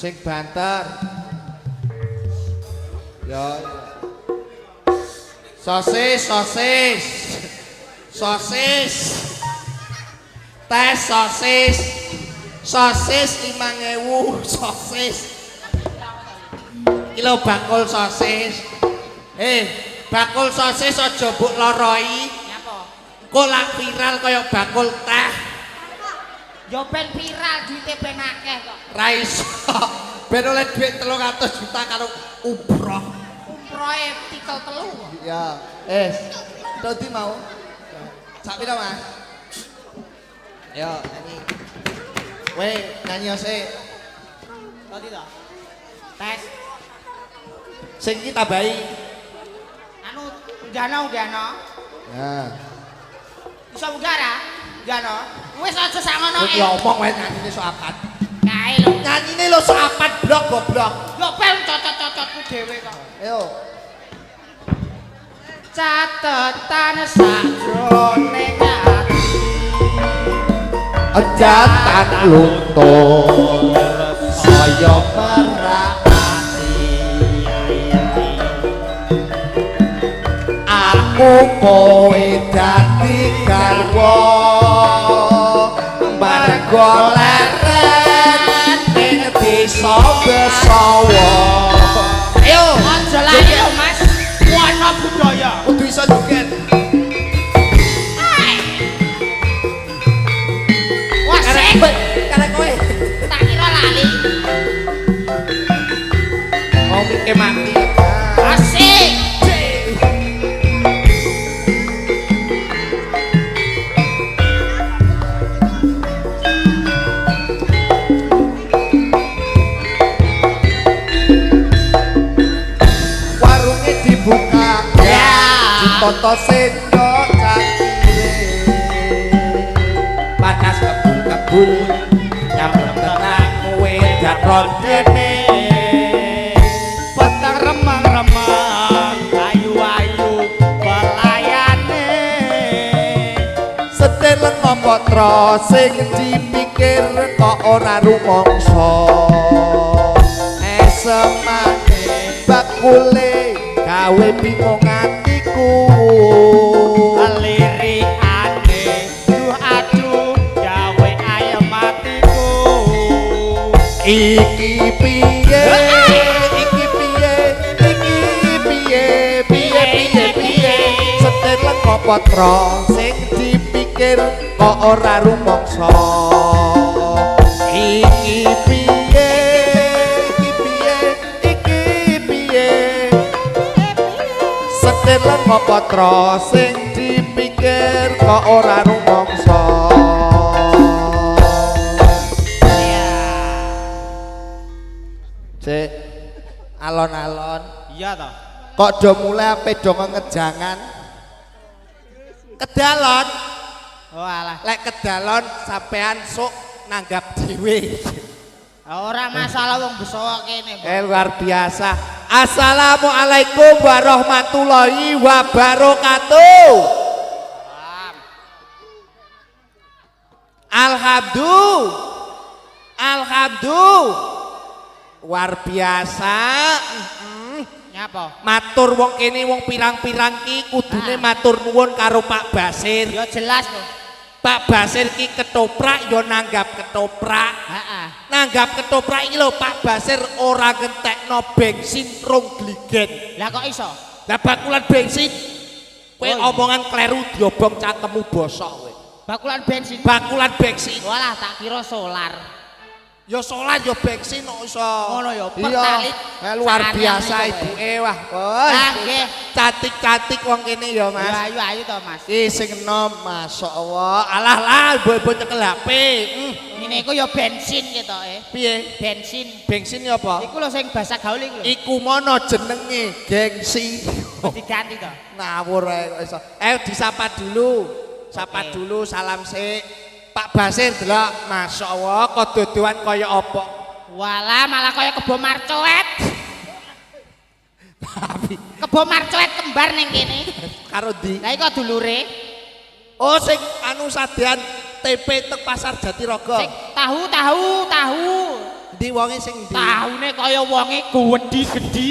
Sing banter. Ya. Sosis. Tes sosis. Sosis 5.000 sosis. Kilo bakul sosis. Bakul sosis aja mbok loroi. Nyapa? Engko lak viral kaya bakul teh. Ya ben viral duite ben akeh kok. Ra iso. Ben oleh duit 300 juta karo umroh. Umrohe tikel telu kok. Ya, dadi mau. Sak pira, Mas? Yo, nyanyi. Weh, nyanyi sik. Tadi to. Tes. Sing iki tambahi. Anu Ujana. Ya. Iso udara? Ujana. Wis aja sak ngono Kok ngomong wae nyanyine sok apaan. Kae lho. Nyanyine lho sok apaan blok goblok. Yo ben cocot-cocotku dhewe kok. Ayo. Catetan sakjroning ati. Jatan luntur saya merati. Aku kowe dadi garwa mergo leren ning desa Besawa. Ayo Aja lali lho Mas. Wana budaya. kudu iso joget. Wasik. Karek kowe. Tak kira lali. Mau mikir mati. Asik. Warunge dibuka. Ya. Dipoto sendok cakire. Panas kebun-kebun. Nyamplem tenang kowe dan rondene. Petang remang-remang, ayu-ayu belayane. Setir lenga patra sing dipikir kok ora rumangsa. Semane bakule gawe bingung atiku. Lirikane duh aduh gawe ayem atiku. Iki piye? Iki piye? Iki piye? Setir lenga patra sing dipikir kok ora rumangsa. Iki piye? Iki piye? Setir lenga patra sing dipikir kok ora rumangsa. Cek alon-alon Iya toh. kok do mulai ape do ngejangan kedalon. Oh alah. Lek kedalon sampean sok nanggap dhewe. Ora masalah wong besawa kene. Luar biasa. Assalamualaikum warahmatullahi wabarakatuh. Alhamdulillah. Luar biasa. Nyapa? Matur wong kene wong pirang-pirang ki kudune matur nuwun karo Pak Basir. Ya jelas lho. Pak Basir ki ketoprak ya nanggap ketoprak. Heeh. Nanggap ketoprak iki lho Pak Basir ora ngentekno bensin rong gligen. Lah kok iso? Lah bakulan bensin kowe Oh, iya. omongan kleru diobong cangkemmu bosok kowe. Bakulan bensin. Bakulan bensin. Walah tak kira solar. Ya solar ya bensin kok iso. Ngono ya, Iya. pertalit. Luar Saran biasa yang iku, ibuke wah. Ah, nggih. Cantik-cantik wong kene ya Mas. Ya ayu to Mas. Ih sing enom masyaallah. Alah lah ibu-ibu nyekel HP. Ini iku ya bensin ketoke. Piye? Bensin. Bensin ya apa? Iku lho sing bahasa gaul iku lho. Iku mono jenenge gengsi. Diganti to. Ngawur ae kok iso. Disapa dulu. Sapa Oke. dulu salam sik. Pak Basir delok masyaallah kedodoan kaya apa. Walah malah kaya kebo marcoet. Tapi Kebo marcoet kembar ning kene. karo ndi? Lah iku dulure. Oh sing anu sadean TP tek Pasar Jatirogo. Sing tahu. Ndi wonge sing ndi? Taune kaya wonge gedhi-gedhi.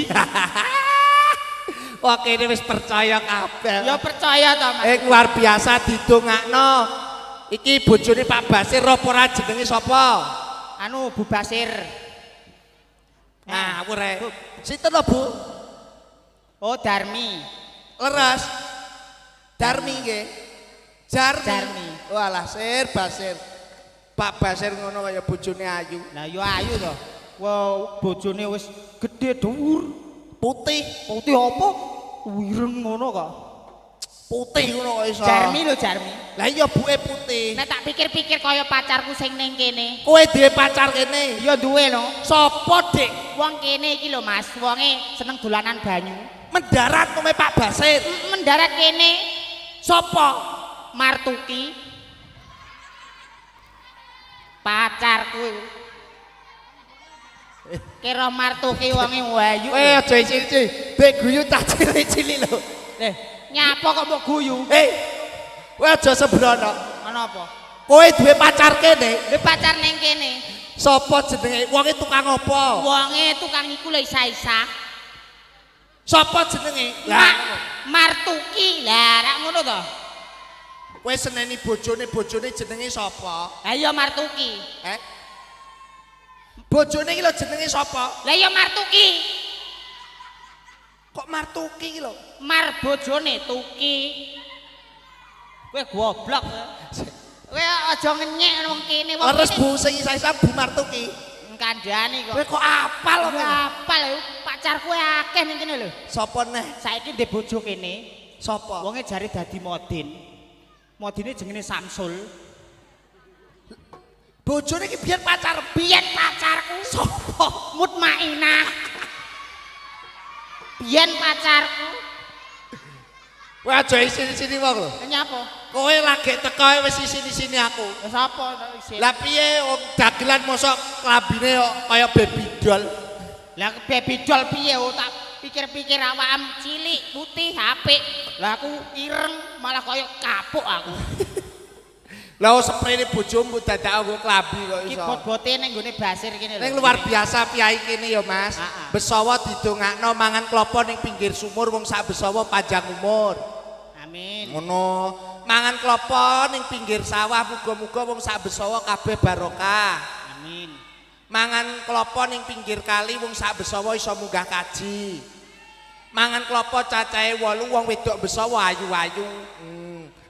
Wah kene wis percaya kabeh. Ya percaya to, Mas. Luar biasa didongakno. Iki bojone Pak Basir apa ora jenenge sapa? Anu Bu Basir. Nah, aku rek. Sinten lho, Bu? Oh, Darmi. Leres. Darmi nggih. Darmi. Walah, Sir Basir. Pak Basir ngono kaya bojone ayu. Lah ya ayu to. Wah, bojone wis gedhe dhuwur. Putih. Putih apa? Wireng ngono kok. Putih ngono kok iso. Jarmi lho Jarmi. Lah iya buke putih. Nek tak pikir-pikir kaya pacarku sing ning kene. Kowe duwe pacar kene. Ya duwe no. Sopo, Dik? Wong kene iki lho Mas, wonge seneng dolanan banyu. Mendarat kome Pak Basir. Mendarat kene Sopo? Martuki. Pacarku. Kira Martuki wonge wayu. Kowe aja cilik-cilik. Dek guyu tak cilik-cilik lho. Nyapa kok mbok guyu? Kowe aja sembrono. Ana apa? Kowe duwe pacar kene. Duwe pacar ning kene. Sopo jenenge? Wonge tukang apa? Wonge tukang iku lho isa-isa. Sopo jenenge? Martuki. Lah rak ngono to. Kowe seneni bojone jenenge sapa? Lah iya Martuki. Bojone iki lho jenenge sapa? Lah iya Martuki. Kok Martuki iki lho? Mar bojone Tuki. Kowe goblok. Kowe aja ngenyek wong kene wong Leres Bu sing isa-isa Bu Martuki. Kandhane kok. Kowe kok apal kok? Apal lho, pacarku akeh ning kene lho. Sapa neh? Saiki ndek bojo kene. Sapa? Wonge jare dadi modin. Modine jenenge Samsul. Bojone iki biyen pacar. Biyen pacarku Sapa? Mutmainah. Biyen pacarku. Kowe aja isini-sini wong lho. Nyapa? Kowe lagi teko wis isini-sini aku. Sapa isin? Lah piye wong dagelan mosok klambine kok kaya baby doll. Lah baby doll piye tak pikir-pikir awakam cilik putih apik. Lah aku ireng malah kaya kapuk aku. Lah sprene bojomu dadak nggo klambi kok Iki iso. bot-bote ning gone Basir kene lho. Ning luar biasa piyai kene ya Mas. Heeh. Besawa didongakno mangan klopo ning pinggir sumur wong sak besawa panjang umur. Amin. Ngono. Mangan klopo ning pinggir sawah muga-muga wong sak besawa kabeh barokah. Amin. Mangan klopo ning pinggir kali wong sak besawa iso munggah kaji. Mangan klopo cacahe 8 wong wedok besawa ayu-ayu.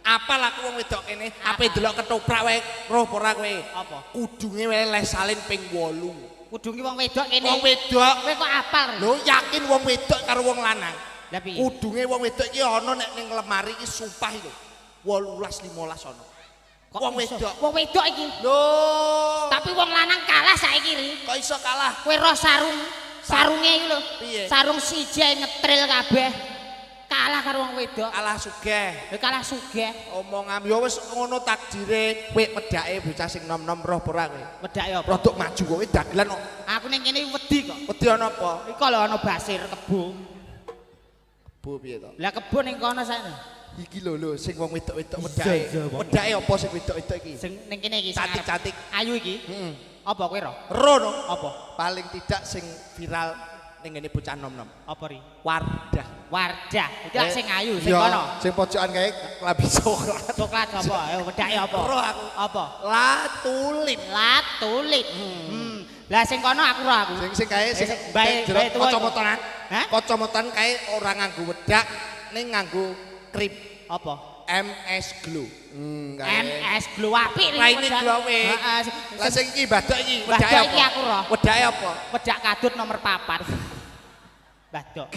Apal aku wong wedok kene, ape delok ketoprak wae roh ora kowe. Apa? Kudunge wae les salin ping 8. Kudunge wong wedok kene. Wong wedok. Kowe kok apal? Lho yakin wong wedok karo wong lanang. Lah piye? Kudunge wong wedok iki ana nek ning lemari iki sumpah iki. 18 15 ana. Kok Wong iso? wedok. Wong wedok iki. Lho. Tapi wong lanang kalah saiki ri. Kok iso kalah? Kowe roh sarunge iki lho. Piye? Sarung siji ngetril kabeh. Kalah karo wong wedok. Kalah sugih. Kalah sugih. Omongan ya wis ngono takdire kowe medake bocah sing nom-nom roh ora kowe. Medake apa? Rodok maju kowe dagelan kok. Aku ning kene wedi kok. Wedi ana apa? Iki lho ana Basir kebo. Bu piye to? Lah kebo ning kono saene. Iki lho sing wong wedok-wedok Iya, medake. iya, Bang. Medake apa sing wedok-wedok iki? Sing ning kene iki sing Cantik-cantik. ayu iki. Heeh. Apa kowe roh? Ro no. Apa? Paling tidak sing viral ning ngene bocah nom-nom. Apa ri? Wardah. Wardah. Iki lak sing ayu sing Iya, kono. sing pojokan kae klambi coklat. Coklat apa? Ayo medake apa? Roh aku. Apa? La tulip. Latulit. Lah sing kono aku roh aku. Sing kae sing bae tuwa. kacamataan. Hah? Kacamataan kae ora nganggo wedak ning nganggo krip Apa? MS Glow. MS Glow apik ri. Raine glow we. Heeh. Lah sing iki badok iki, Badok wedake iki apa? aku roh. Wedake apa? Wedak kadut nomor 4. Badok.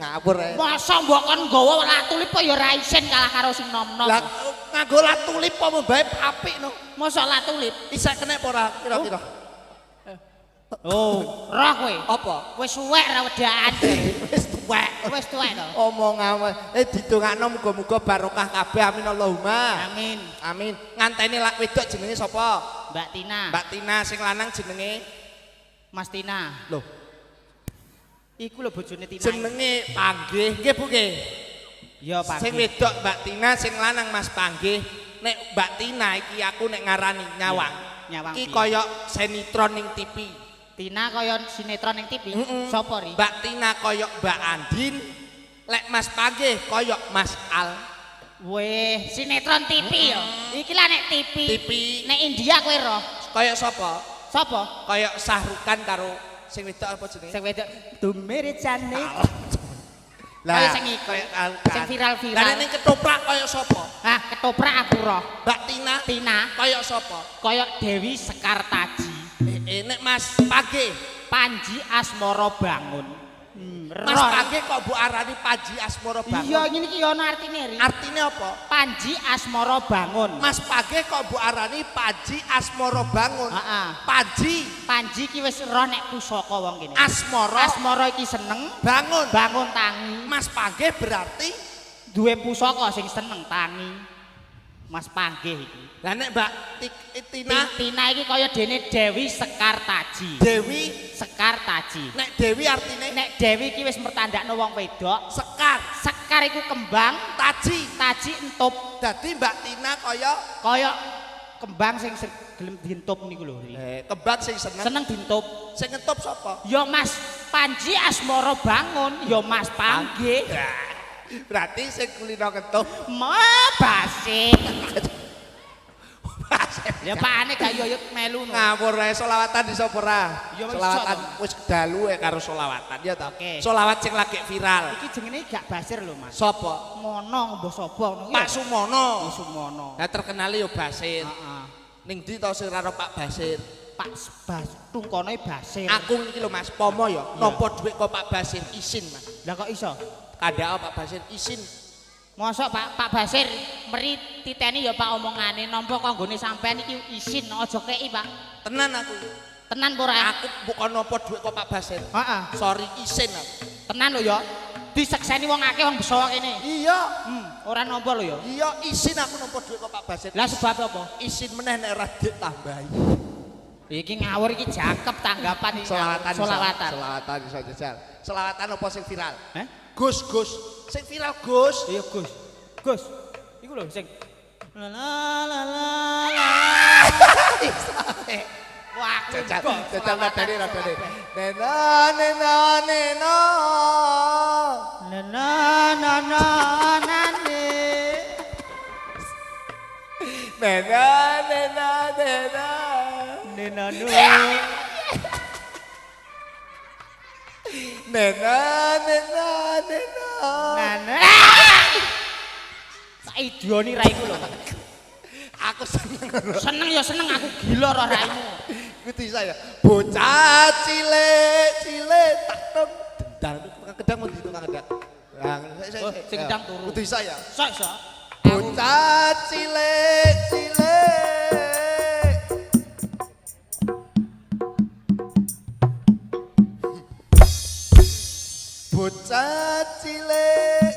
Ngawur ae. Masa mbok kon nggawa latulip kok ya ra isin kalah karo sing nom-nom. Lah nganggo la tulip apa bae apik no. Masa latulip. Isa kena apa ora kira-kira? Oh, roh kowe. Apa? Wis suwek ra wedakan. Wis tuwek. Wis tuwek to. Omongan didongakno muga-muga barokah kabeh amin Allahumma. Amin. Amin. Nganteni lak wedok jenenge sapa? Mbak Tina. Mbak Tina sing lanang jenenge Mas Tina. Loh, Iku lho bojone Tina. jenenge Panggih. Nggih Bu nggih. Ya Pak. Sing wedok Mbak Tina, sing lanang Mas Panggih. Nek Mbak Tina iki aku nek ngarani Nyawang. Nyawang Iki piye? kaya sinetron ning TV. Tina kaya sinetron ning TV. Sopo ri? Mbak Tina kaya Mbak Andin, lek Mas Pagih kaya Mas Al. Weh, sinetron TV ya. Iki lah nek TV. TV Nek India kowe roh. kaya sapa? Sapa? Kaya Sahrukan karo sing wedok apa jenenge? Sing wedok Dumere Jane. Lah Kaya sing iku. kaya Sing viral-viral. Lah ning ketoprak kaya sapa? Hah, ketoprak aku roh. Mbak Tina Tina kaya sapa? kaya Dewi Sekartaji. Nek Mas Pagih, Panji Asmara Bangun. Mas Pagih kok mbok arani Panji Asmara Bangun? Iya, ngene iki ya ono artine ri. Artine apa? Panji Asmara Bangun. Mas Pagih kok mbok arani Panji Asmara Bangun? Heeh. Panji ki wis roh nek pusaka wong kene. Asmara Asmara iki seneng Bangun. bangun tangi. Mas Pagih berarti Duwe pusaka sing seneng tangi. Mas Pagih iki. lah nek Mbak Tina Tina iki kaya dene Dewi Sekartaji. Dewi, Sekartaji. nek Dewi artine Nek Dewi iki wis mertandakno wong wedok. sekar, Sekar iku kembang, taji. taji entup. Dadi Mbak Tina kaya Kaya kembang sing gelem dientup niku lho. Ri. kembat sing seneng. Seneng dientup. Sing ngetop sapa? Ya Mas Panji Asmara Bangun, ya Mas Panggih. Berarti sing kulino ketop. Ma basik. Ya pakane gak yoyot melu no. Ngawur ae selawatan iso ora? Ya wis Selawatan iso wis dalu karo selawatan ya ta. Oke. Selawat sing lagi viral. Iki jenenge gak basir lho Mas. Sapa? Mono mbah sapa ngono. Pak Sumono. Sumono. Lah terkenal yo Basir. Heeh. Ning ndi to sing karo Pak Basir? Pak Bas tungkone basir. Aku iki lho Mas, pomo ya. Nampa dhuwit kok Pak Basir isin Mas. Lah kok iso? Kandhake Pak Basir isin. Mosok Pak Basir meri titeni ya Pak omongane nampa kanggone sampean iki isin aja kei Pak. Tenan aku. Tenan apa ora? Aku bukan nampa dhuwit kok Pak Basir. Heeh. Sorry isin aku. Tenan lho ya. Disekseni wong akeh wong beso kene. Iya. Ora nampa lho ya. Iya isin aku nampa dhuwit kok Pak Basir. Lah sebab apa? Isin meneh nek ora ditambahi. Iki ngawur iki jakep tanggapan iki. Selawatan. Selawatan. Selawatan iso jajal. Selawatan apa sing viral? Hah? Gus. Sing viral Gus. Iya Gus. Gus. Iku lho sing la la la la. Wah, Jajal radane. Nena. na na na nane. Nena. Nena no. Nena. Nana. Saidioni raiku lho. Aku seneng. Seneng ya seneng aku gila ora raimu. Kudu saya. Bocah cilik tak tung dendang tukang gedang mau tukang gedang. Lah Sing gedang turu. Kudu saya. Sok. Bocah cilik. Bocah cilik.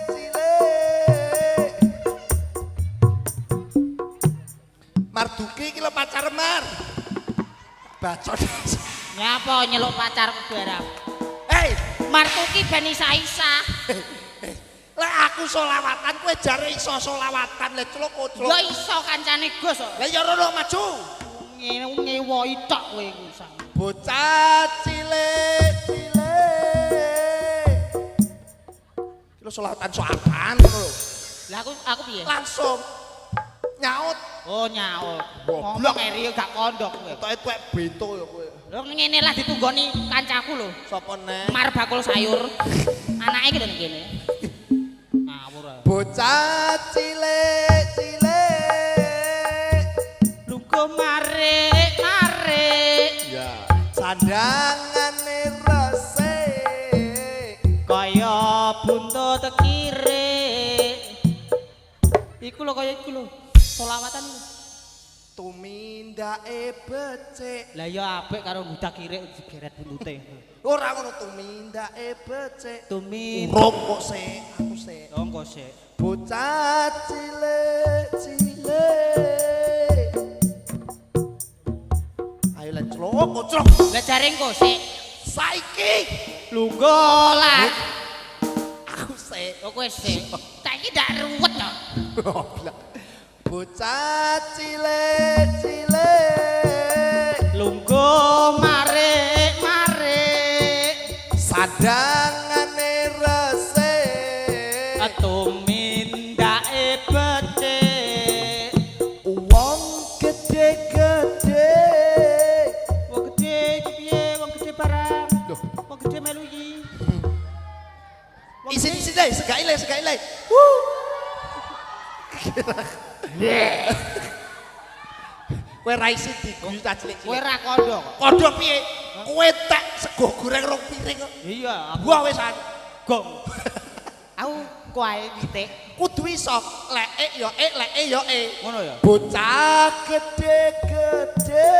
Marduki iki lho pacar Mar. Bacot. Nyapa nyeluk pacarku barang. Hei, Martuki ben isa-isa. lek aku selawatan kowe jare iso selawatan lek celuk-celuk. Ya iso kancane Gus kok. Lah ya rono maju. Ngene ngewohi tok kowe iku sak. Bocah cilik. Kilo selawatan soalan ngono lho. Lah aku piye? Langsung nyaut. Oh nyaut. Goblok. Ngomong eri gak kondok kowe. Ketoke tuwek bento ya kowe. Lho ngene lah ditunggoni kancaku lho. Sapa neh? Mar bakul sayur. Anake iki lho ning kene. Ngawur ae. Bocah cilik. Lungguh marik. Ya. Sandangane resik. Kaya buntut kire. Iku lho kaya iku lho. Selawatan iku. Tumindake becik. Lah ya apik karo budak kire digeret buntute. Ora ngono tumindake becik. Tumin. Urung kok sik, aku sik. Tonggo sik. Bocah cilik. Ayo lan celok. Lah jare engko sik. Saiki Lungguh lah. aku sik. Oh kowe sik. Saiki ndak ruwet to. Bocah cilik. lungguh marik-marik sadangane resik tumindake becik wong gede-gede wong gede iki piye wong gede barang Loh. wong gede melu iki isi deh segak ile kowe ra isi diguyu ta cilik-cilik kowe ra kandha kok kodho piye kowe tak sego goreng rong piring kok iya gua wis gong aku kuae witik kudu iso leke ya leke ya ngono ya bocah gede-gede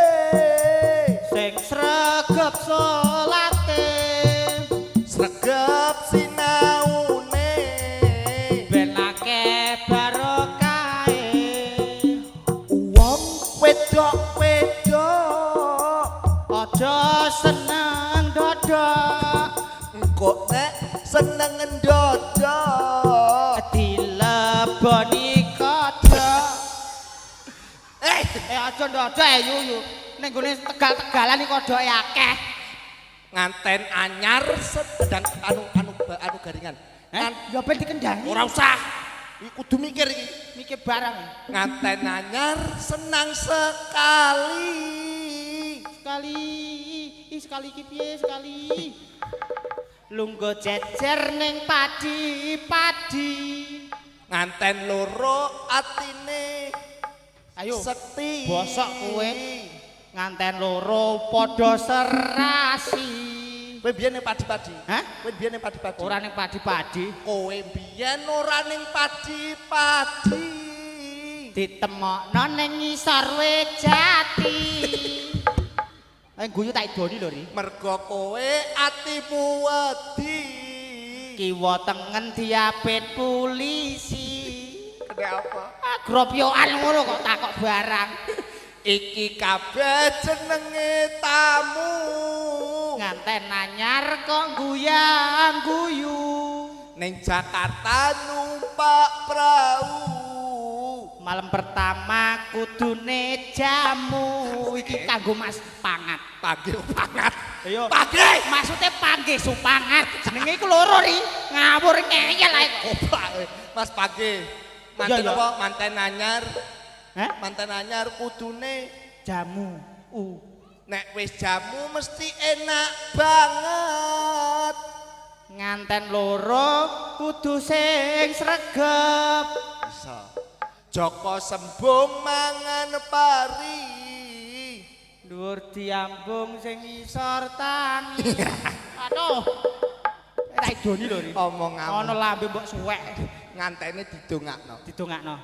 sing sregep salate sregep sinaune ben akeh barokahe wong wedok-wedok aja seneng dodok engko nek seneng ndodok dileboni kodhok aja ndodok yuyu ning gone tegal-tegalan iki kodhoke akeh nganten anyar sedang anu garingan ya ben dikendhangi ora usah iki kudu mikir iki mikir barang nganten anyar senang sekali sekali iki piye sekali lungguh jejer ning padi-padi nganten loro atine ayo sekti bosok kowe nganten loro padha serasi kowe biyen ning padi-padi hah kowe biyen ning padi-padi ora ning padi-padi kowe biyen ora ning padi-padi ditemokno ning ngisor wejati guyu tak idoni lho ri mergo kowe atimu wedi kiwa tengen diapit polisi kena apa gropyokan ngono kok takok barang iki kabeh jenenge tamu nganten anyar kok guyang-guyu ning Jakarta numpak perahu malam pertama kudune jamu iki kanggo Mas Pangat panggil pangat ayo panggil maksudnya panggil supangat jenenge iku loro ri ngawur ngeyel ae goblok Mas panggil manten apa manten anyar manten anyar kudune jamu nek wis jamu mesti enak banget nganten loro kudu sing sregep iso Joko sembung mangan pari dhuwur diambung sing isor tani aduh tak idoni lho ri omong ana lambe mbok suwek ngantene didongakno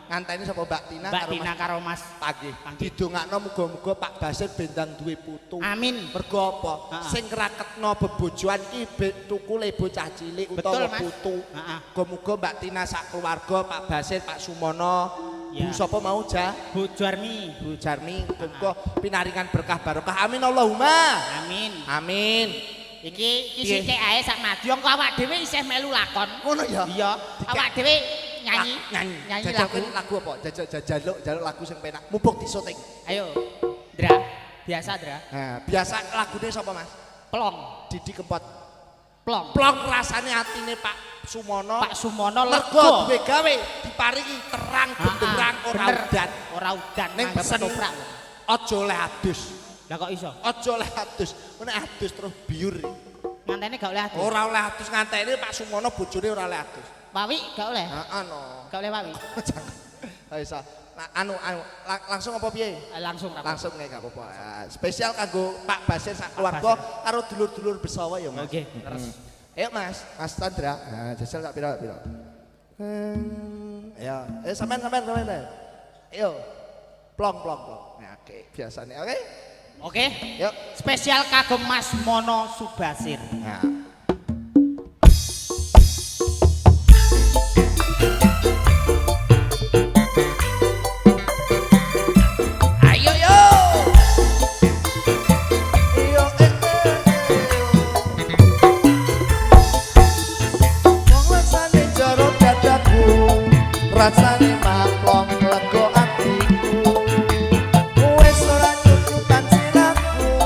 ngantene sapa Mbak Tina karo Mas Panggih didongakno muga-muga Pak Basir bendang duwe putu amin mergo apa sing ngraketno bebojoan iki tukule bocah cilik utawa putu muga-muga Mbak Tina sak keluarga Pak Basir Pak Sumono Bu sapa mau Bu Jarmi muga pinaringan berkah barokah amin Allahumma amin iki sithik ae sak madya engko awak dhewe isih melu lakon ngono ya iya awak dhewe nyanyi lagu apa jaluk lagu sing penak mumpung disyuting ayo Dra biasa Dra biasa lagune sapa Mas Plong Didi Kempot plong rasane atine Pak Sumono mergo duwe gawe diparingi terang benderang ora udan ning pesen aja oleh adus lah kok iso aja oleh adus nek adus terus biur ngantene gak oleh adus ora oleh adus ngantene Pak Sumono bojone ora oleh adus wawi gak oleh heeh no gak oleh wawi iso langsung apa piye langsung nek gak apa-apa spesial kanggo Pak Basir sak keluarga karo dulur-dulur Besawa ya Mas oke ayo Mas Tandra jajal sak pira ya sampean ayo plong oke biasane oke oke yuk spesial kagem Mas Mono Subasir ayo yo wong rasane jaro dadaku rasane maklong lego atiku wis ora nyucutan siraku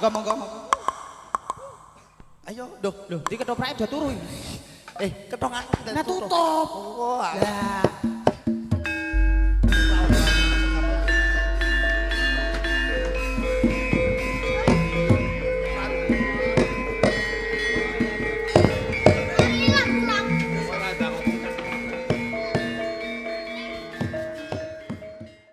Monggo monggo monggo. Ayo, duh. Loh, di ketopraknya udah turu. Ketongan Nah tutup. Oh, Lah,